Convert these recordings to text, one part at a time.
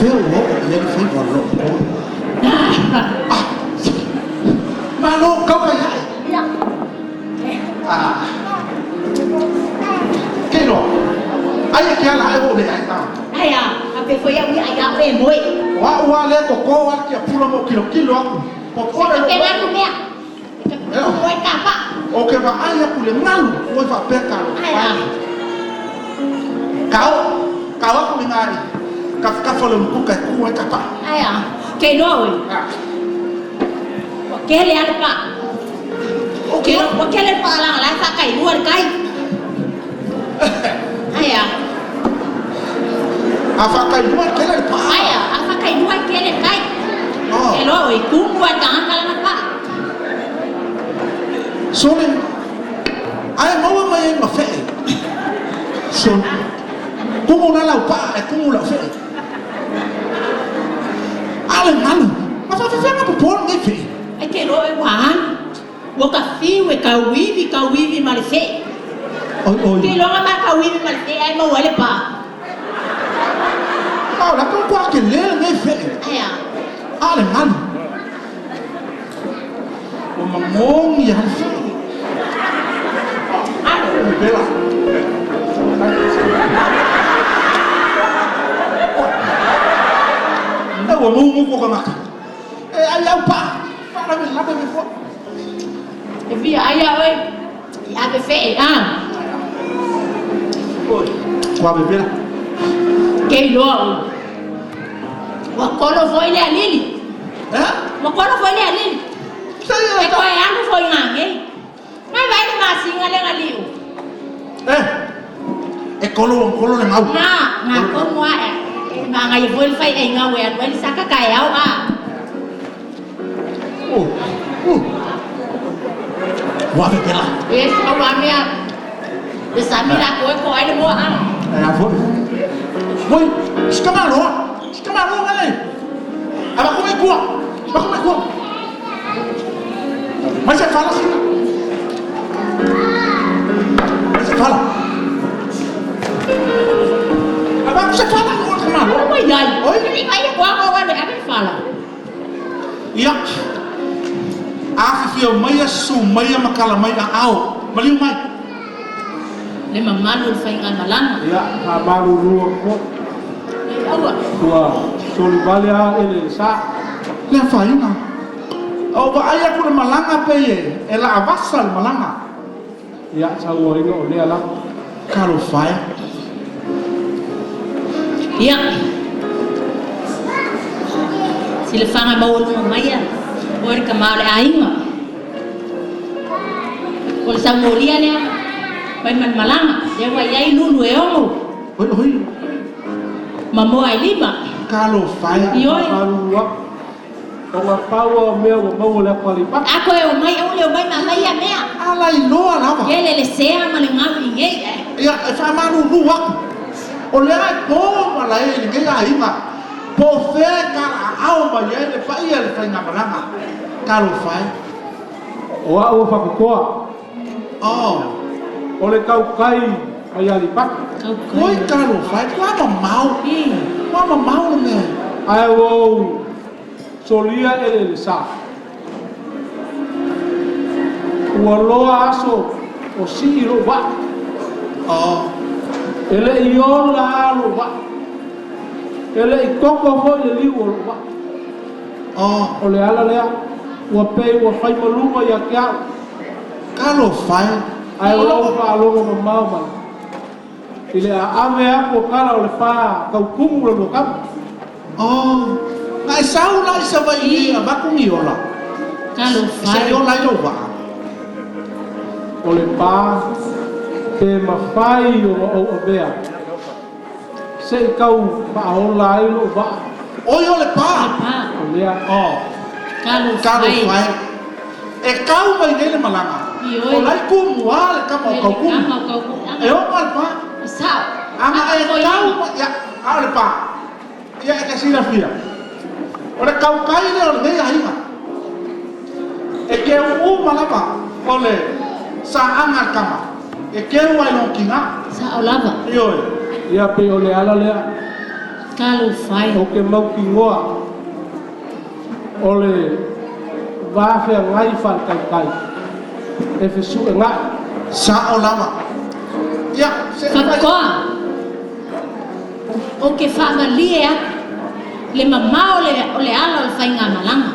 feo o le fai con lo. Ma no, kau kai hai. Ke no. Ai ke ala ai o le ai ta. Ai ape foi au ai au e moi. Wa le to ko wa ke pula mo kilo aku. Ko le ke na tu mea. Moi kapa. O ke va ai aku le malu, o va peka. Kau aku ngari. Ka folo mu ka ku ai kapa. Ai ke no oi. Ke le ala pa. Ke le pa la sa kai luar kai. Ai Afa kai luar ke le pa. Ai afa kai luar ke le kai. Ke lo oi ku buat ka kala pa. Sone ai mau mai ma fe. Son como na lau pa e como la fe. Ale malu. Ma fa fa ma po ngai fe. Ai ke lo e wan. Wo ka fiwe ka wivi ma le fe. Oi. Ke lo ma ka wivi ma le fe ai ma wale pa. La con qua che le ngai fe. Ai Ale malu. O ma mong ya fe. Bela. Wo mu ko ka maka. Ai au pa. Para me fo. E via ai oi. Ya be fe Oi. Qua be bela. Ke lo. Wa kolo foi le alili. Wa kolo foi le alili. E ko e anu foi ngange. Mai vai ni masinga le ngaliu. E kolo le mau. Na ko moa ma ngai foi fai ai ngawe an vai saka kai au Wa be bela. Yes, au amia. De samira ko ai mo Foi. Foi. Escamalo ngai. Aba como é cua. Mas você fala assim. Fala. Agora você fala agora, mano. Oi, oi. Ele vai agora ele fala. Ia. Fio mai su mai makala mai au. Maliu mai. Le mamalu fai ngal malanga. Ia, malu ruo ko. Awa. Tua, soli balia ele sa. Le fai na. O ba ai aku malanga pe e la avassa malanga. Ia, sa o ringo le ala. Kalo fai. Ia. Sila fanga bawol mo maya. Or kamale ainga. Kol sa molia le. Pai man malanga. Dia wa yai lulu e ongo. Oi. Mamo ai lima. Kalo fai. Ioi. Malu wa. Auapa'au mea o mau le palipa. Ako e o mai mamai a mea. Ala inoa lava. Ele le sea ma le ngau ingei. Ia, e fa manu ruak. O le ai po mala e ngai ainga. Po fe ka au ma ye le fai le fai na malanga. Kalo fai. O au Fatutoa. O le kaukai ai alipa. Oi kalo fai, kwa mau ne. Ai o solia ele sa. Ua loa aso o si ilo wa. Ele iola alo wa. Ele I koko fo le liu o wa. O le ala lea. Ua pei ua fai maluma ia kia. Kalo fai. Ai o pa alongo mamau ma. Ile a ame ako kala o le pa kaukumu le lokam. Ngai sau lai sa vai ni abaku ni ola. Kalo fai. Sa ola yo wa. O le pa te mawhai o bea. Se kau pa o lai lo wa. Oi o le pa. O lea. Kalo fai. E kau mai nei le malanga. O lai kumua le kama o kau kumu. E o mal pa. Sao? Anga e kau ya au le pa. Ia e kasi la fia. O le kau kai le o le nei ainga. E ke u malapa o le sa anga kama. E ke u ai no kinga. Sao lava. Ioi. Ia pe o le ala lea. Kalau fai. O ke mau ki ngoa. Ole wafea ngai whakakai. E whisu e ngai. Sa o lava. Ia, se Whakoa. O ke whaamalie atu. Le mamao o le ala o le whai ngā malanga.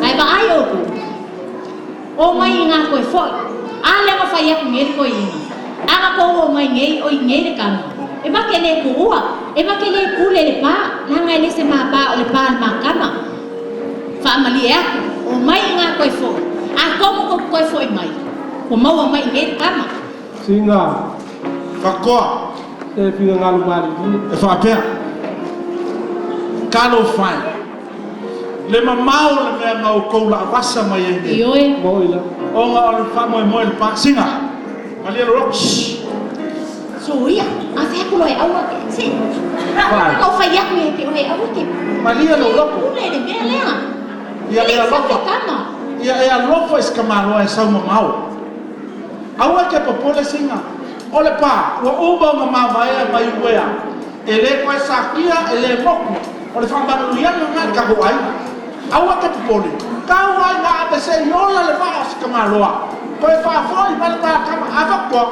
Ai ba ai oku. O mai ngā koe foi. Ale ma whai aku ngeri koe inga. Anga ko o mai ngei o i ngei le kama. E ba ke le kuua. E ba ke le kule le pā. Nanga Elise mā pā o le pā le mā kama. Whaamalie aku. O mai ngā koe foi. A komo ko koe foi mai. Ko maua mai ngei le kama. Singa. Whakoa. E whiga ngalu mari. E whapea. Kalo whai. Le mamao le mea ngau koula awasa mai e ne. Ioe. Moila. O ngā o le whamoe moe le pā. Singa. Malia lo rock. So ia. A whakulo e aua ke. Si. Kau whai aku e ke o e aua ke. Malia lo rock. Ule le mea lea. Ia e alofa. Kama. Ia e alofa iskamaroa e sau mamao. Aua ke popole singa. O le pā. Ua uba o ngā mawea mai uea. E le koe sakia e le moku. O le whambaru iana ngā ka hoai. Aua ke popole. Kau ai ngā ape se iola le wha o sikamaroa. Koe whafoi mali ngā kama awakwa.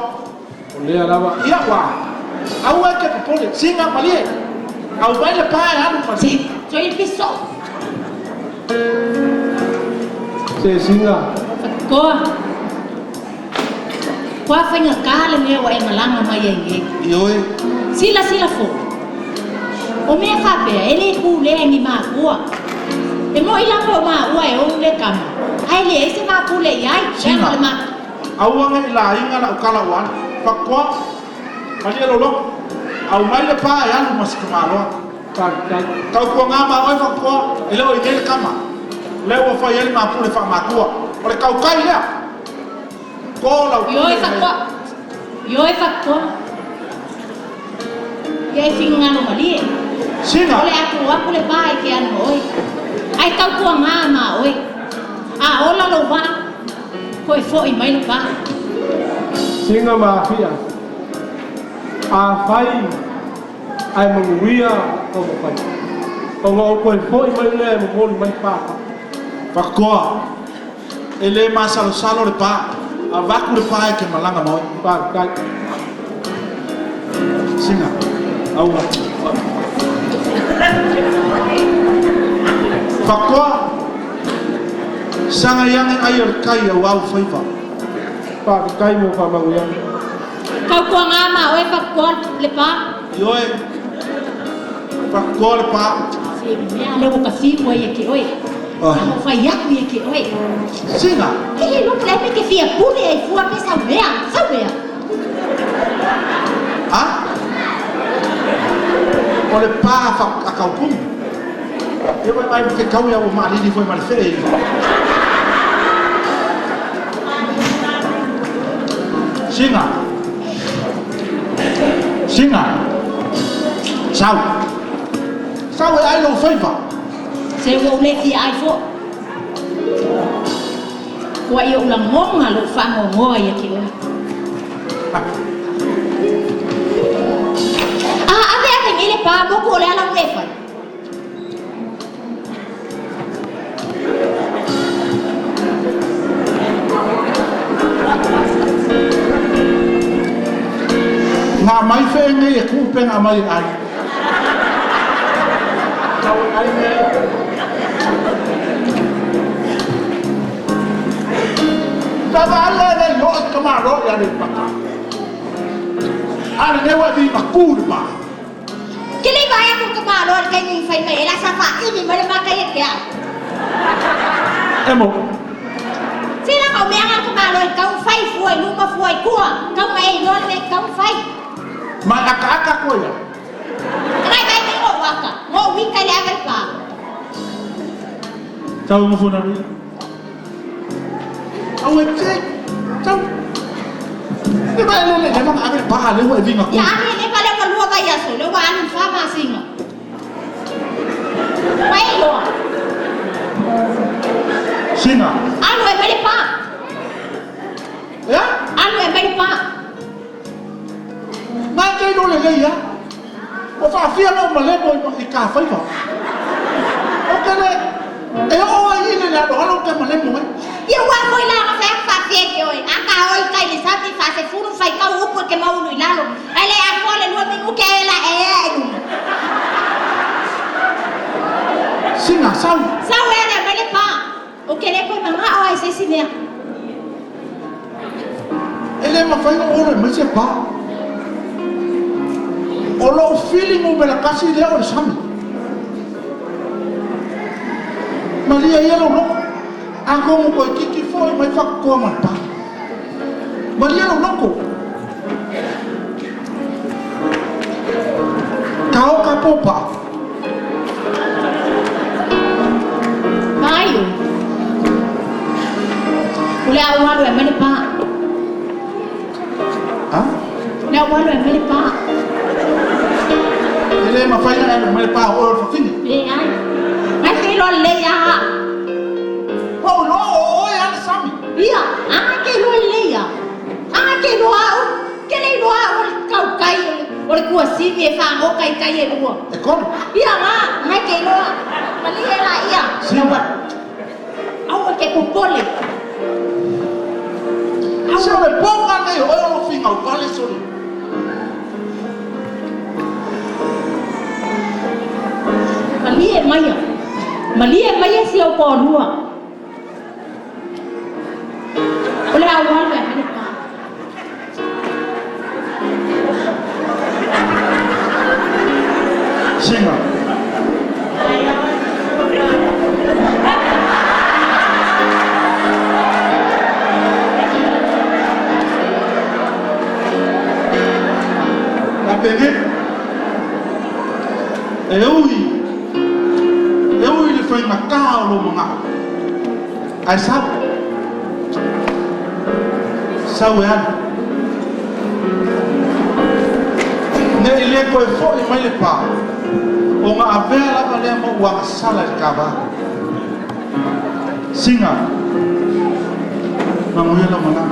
O lea rawa. Ia wā. Aua ke popole. Singa malie. Au mai le pā e anu mali. Si. So i piso. Se singa. Koa. Koa whainga kāle mea wa e malanga mai e nge. Ioe. Sila fo. O mea whapea, e le ku lea ni mā kua. E mo ilanga o mā ua e o le kama. Ai le e se mā ku le iai. Singa. Aua ngai la inga la ukala wan. Whakoa. Malia lo loko. Au mai le pā e anu masikamaroa. Kai. Kau kua ngā mā oi whakoa. E leo i ngei le kama. Leo o whai ele mā pule whamakua. O le kau kai lea. Ko lau Ioe whakoa. Ioe whakoa. Ia e whinga ngano malie. Singa. Ole aku le pā e ke anu oi. Ai tau kua ngā mā oi. A ola lo wā. Koe fo i mai le pā. Singa mafia. A whai. Ai manguia o mawhai. O ngā o koe fo i mai lea mo moli mai pāpa. Whakoa. E le mā salo le pā. A waku le pā e ke malanga moi. Kai. Singa. Aua. Whakoa. Sanga yange ai o kai au au whaiva. Kai mo whamanguia. Kau kua ngā mā oi whakoa le pā. Ioe. Whakoa le pā. Si mea leo ka whiwa i e ke oi. Amo whai aku i e ke oi. Singa. Ele no plebe ke fia pule e fua ke sau mea. Ha? O le pā a kaukumu. E wai mai ke kau ia o maalini foi malifere. Singa. Sau e ai lo whaiva. Se wau le fi ai fo. Kua i o la ngonga lo whango ngoa i e ke oi. Ave ngile pā moku o le ala uefai. Ngā mai whee ngai e kūpenga mai ai. Kau ai ngai. Tava ala e yo e kamaro i ane paka. Ane newa di makūri pā. Kili vai aku kamaro ke ni fai mai la safa ini mare maka e ke a. Emo. Sila kau mea kamaro kau fai fuai lupa fuai kua. Kau mai no le kau fai. Mai aka ko ia. Rai vai mai o waka. Mo wika le ave pa. Tau mo funa ri. Au e te. Tau. Ni vai le mang ave pa le wa vinga ko. Ya ani le pale ka lua vai aso le wa ani fa ma singa. Vai lo. Singa. Anu e mai pa. Ya? Anu e mai pa. Mai ke no le ia. O o fa fia lo male mo I ka fai fa o kele e o ai le la lo ke male mo ia wa foi la ka fa fia ke oi a ka oi kai le sapi fa se furu fai ka upo ke mau no ilalo ai le a fole no mi ke la e singa sau era mele pa o kele ko manga o ai se sinea ele ma fai o ore ma se pa o lo feeling o bela kasi le o sami Maria yelo no ako mo ko kiki foi mai fa ko man pa Maria no ko kau ka popa Maio ule awalo e mele pa ha le awalo e mele pa ele ma fai na mele pa o fa fini ai ke lo le ya o lo o ya sami ia ke lo le ya ke lo au ke le lo au kau kai o le kua sivi e fa o kai kai e lua e kon ia nga ke lo ma le la ia singa au ke popole se o le ponga nei o lo finga o vale soli Malia maya si o ko lua ole awal ba ni pa singa la pege eu le foi macau lo manga ai sabe sabe ne ile ko fo I mai le pa o nga avela pa le mo wa sala ka ba singa manguya lo manga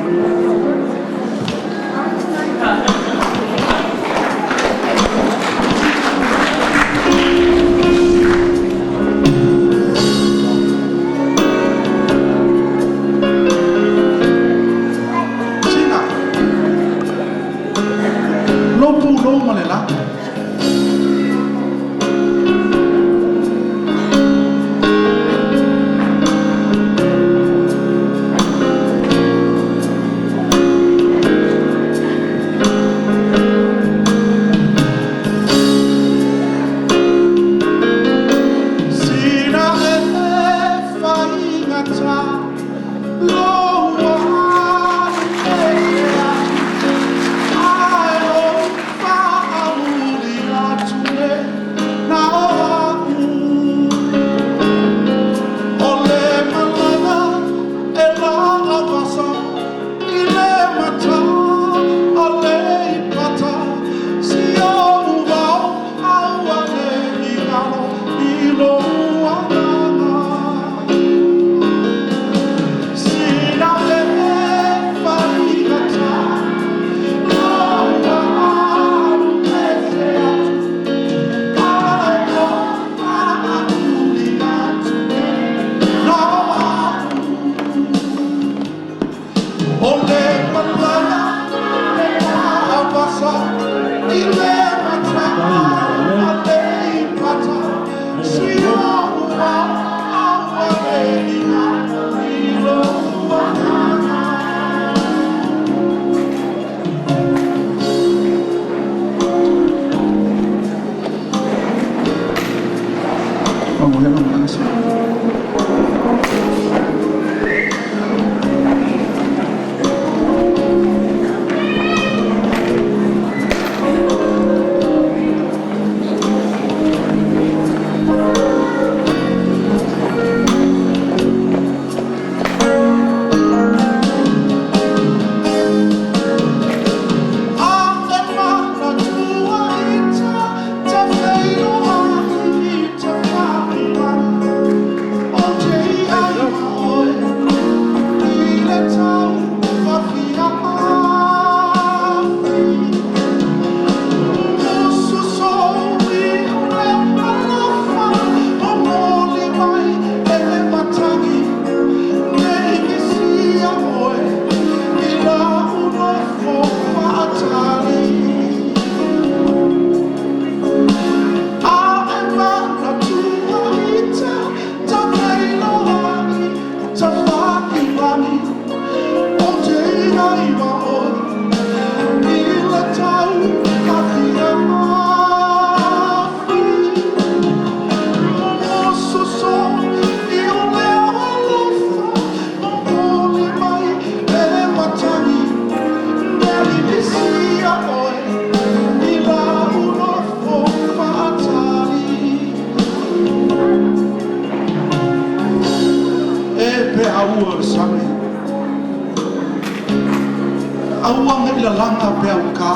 auanga i la langa pe au ka.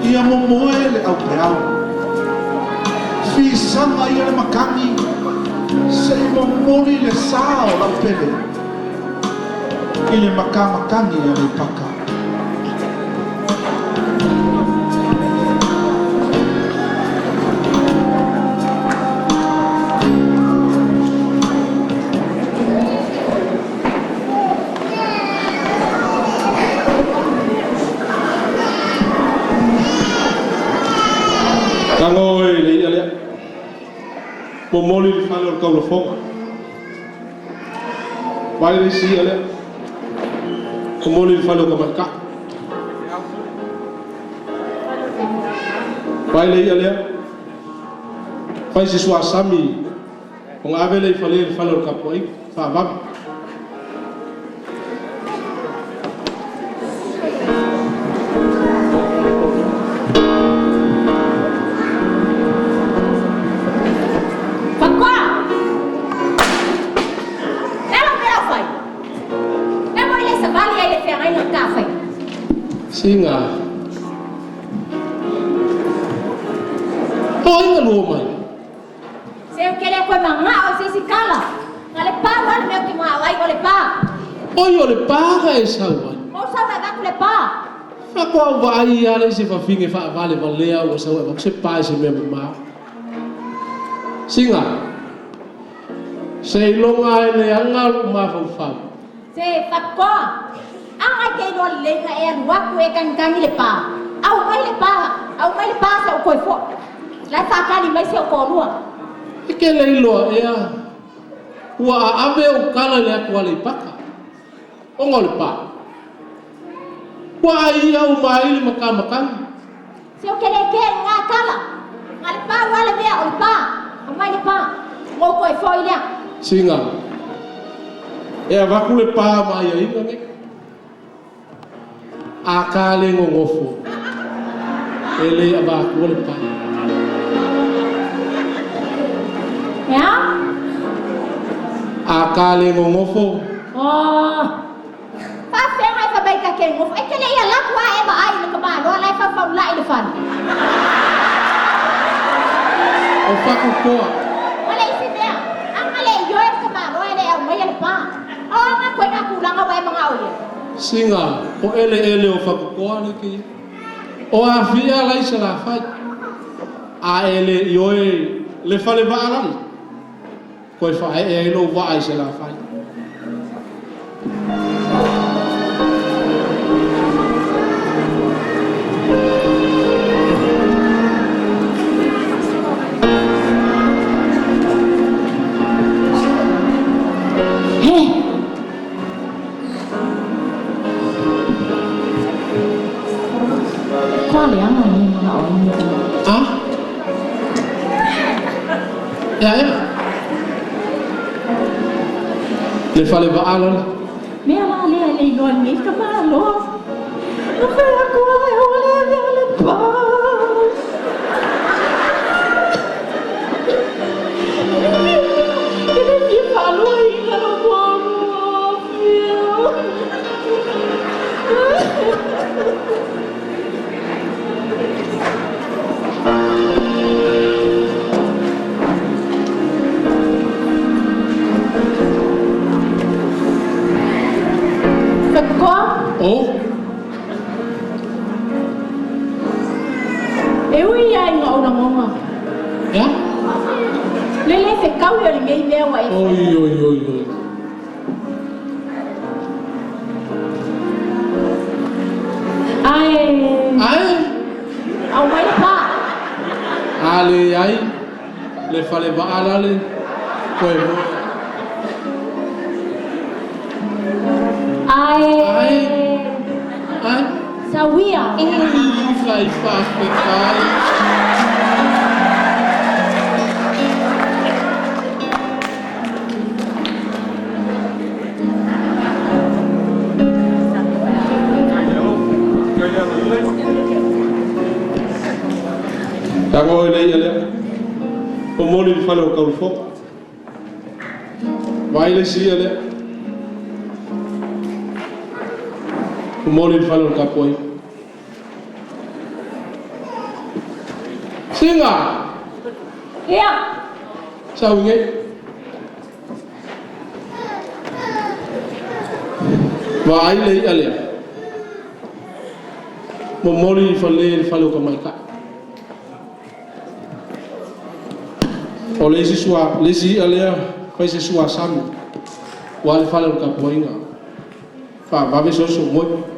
Ia momoe le au pe au. Fisanga ia le makangi. Se momori le sao lau pele. I le makangi ia le paka. Ngoi le ia le momoli le fale o kaula fonga vai le si ia le momoli le fale o kamaka vai le ia le vai se sua sami o ngave le fale o kapoi fa vami Singa. Oi nga luma. Se eu querer coi manga o se si kala. Ngale pa wala meu ki ma wai ole pa. Oi ole pa ka esa wa. O sa da ka le pa. Fa ko vai ale se fa finge fa vale valea o sa wa se pa se me ma. Singa. Se longa ele anga ma fa. Se fa ko. Ang ay kay no le nga en wa ku e kan le pa. Au mai le pa sa o koi fo. La sa ka ni mai se o ko lua. Ke le lo ea. Wa ave o kala le ku le paka. O ngol pa. Wa ai au mai le maka. Se o kele ke nga kala. Nga le pa wala me o pa. O mai le pa. Mo koi fo ile. Singa. E va ku le pa mai ai nge. Akale ngofo ele aba kule pa ya akale ngofo oh pa fera fa bai ka ke ngofo e kele ya la kwa e ba ai le ka ba lo la fa fa la ile fan o fa ku ko wala isi dia ang ale yo e ka ba lo ele au mai le pa o nga ko na ku la nga wa mga oye Singa o ele o fa ku ko ni ki o a fia lai se la fa a ele yo le fa le va ala ko fa e lo va ai se la fa Ya. Le fale va ala. Me ala le no ni ka ba lo. No fe ko le ole pa. Ele me falou ainda no bolo. Oh. Eu ia em outra mama. Ya? Lele se kau yo le ngai leo ai. Oi. Ai. Au mai pa. Ale ai. Le fale va ala le. Koe mo. Ai. Sawia. Fai kai. Tango ile ile. Pomoli di falo kaulfo. Vai le si ile. Moli falo kapoi. Singa. Iya. Saunge. Wa ai lei ale. Moli falo kamaika. Oleh siswa, lesi ale fai siswa samu. Wal falo kapoi nga. Fa va ver so moi.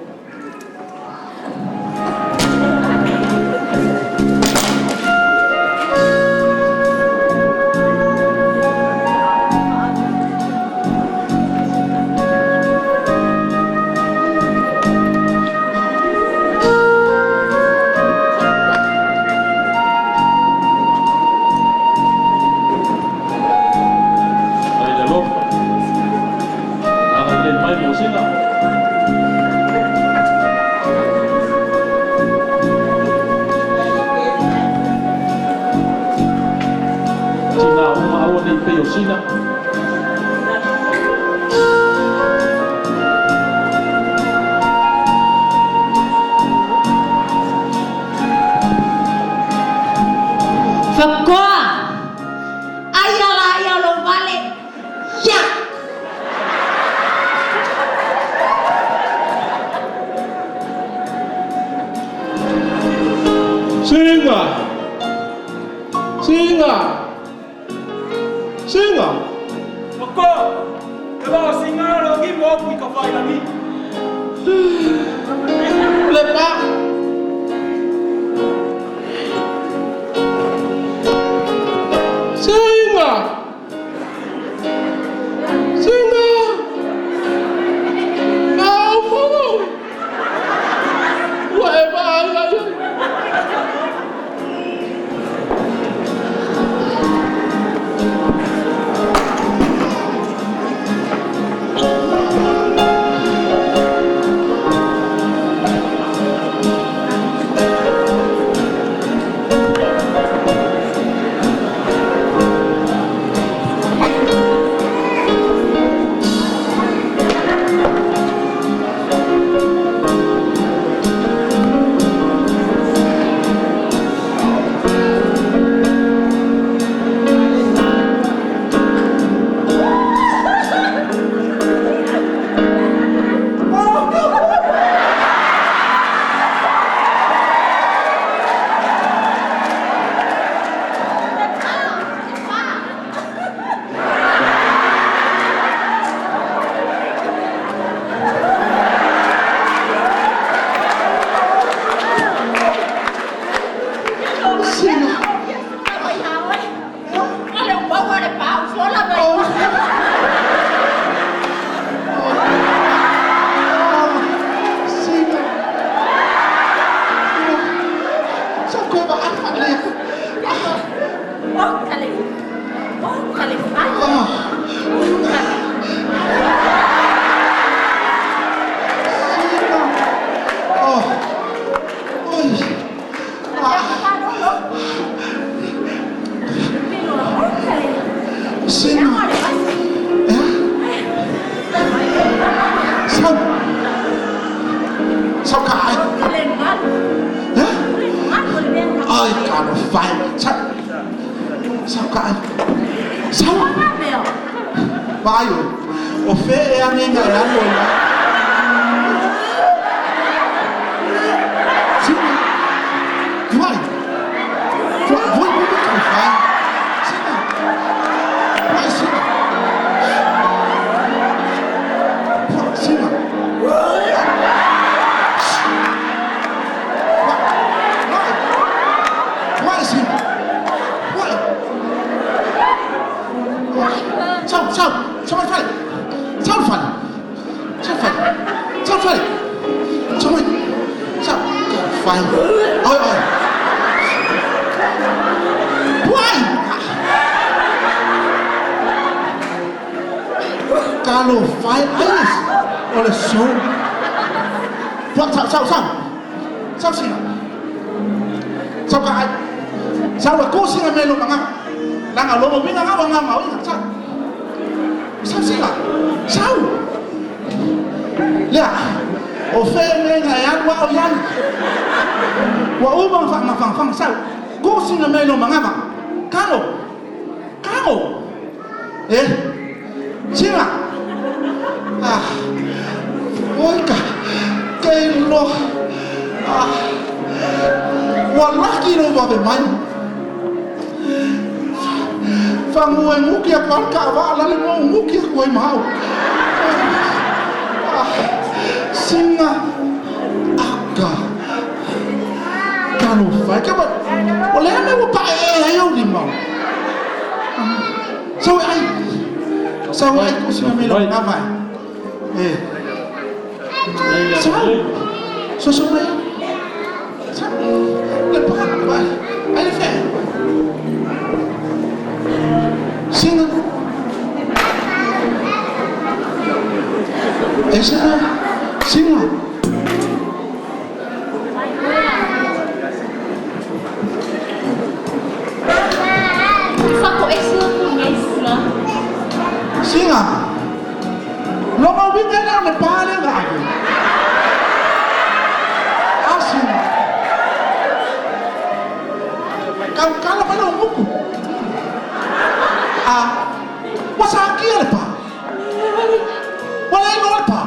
Kalau Failautusi oleh Suauu. Sao sih? Sao ka ai? Sao là cô sinh mê luôn mà ngao? Đang ở lỗ bên ngao ngao ngao sao? Sao sih lah? Sao? Lihat, O fe me nga ya wa o yan. Wa o ma fang sao. Go singa me no mangava. Kano. Singa. Ah. Oika. Kelo. Ah. Wallahi no ba be mai. Fangu nguki ak ka wa la no nguki ko mau. Singa aga kanu fai ka ba oleh me wo pa yo di mau so ai ko singa me lo na vai so mai le pa ba ai le fe singa Singa. Sako punya istilah. Singa. Lo mau bikin apa paling lagi? Asin. Kau kalau mana buku? Wasaki apa? Walai no apa?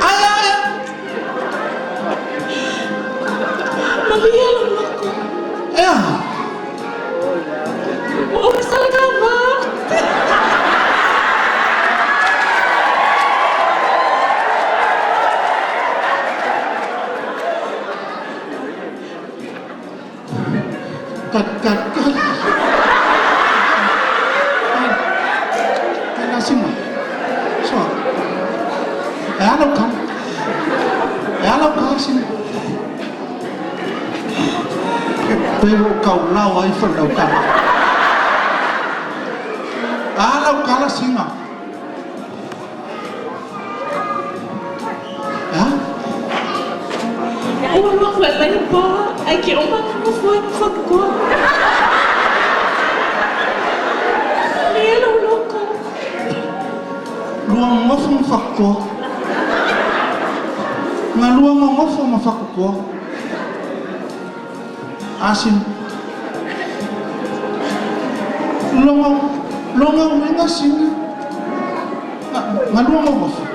Ayah. Maria loko. Oh, salah kabar. Kat. Singa. So. Halo kan singa. Pero kau lau ai Failautusi. Halo kala singa. Uma foi bem boa. Aqui uma não foi ficou. Ele louco. Luang ngofong fakko. Nga luang ngofong mafakko. Asin. Longo winga singa. Nga luang ngofong.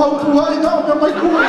hau pua i ngā o mai kua.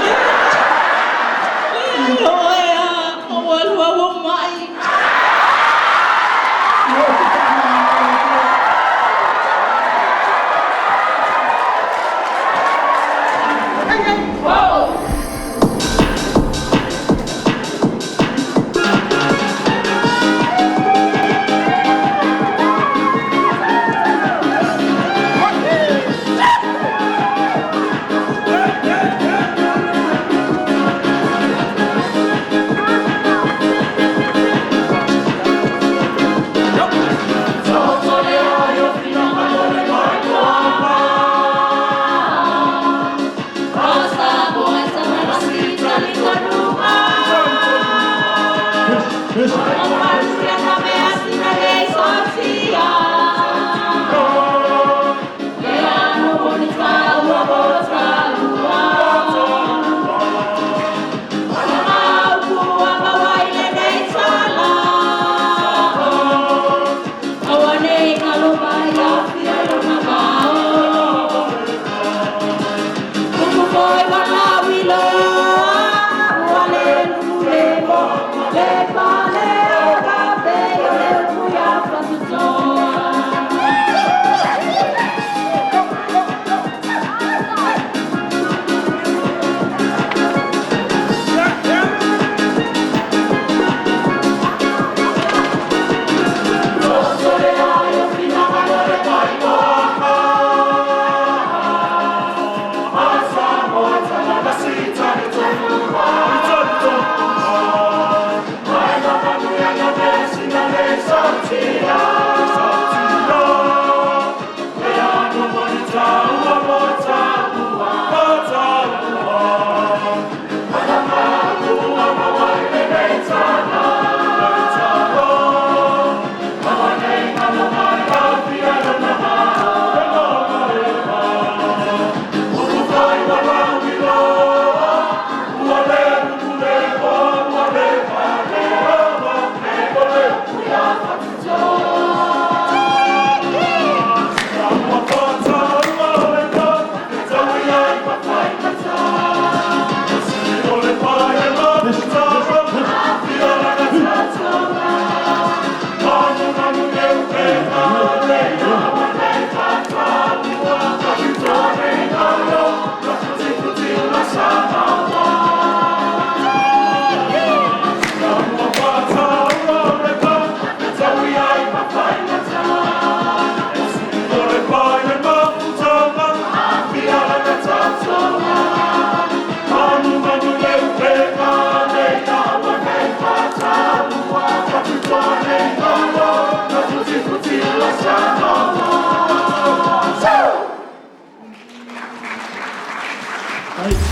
Right.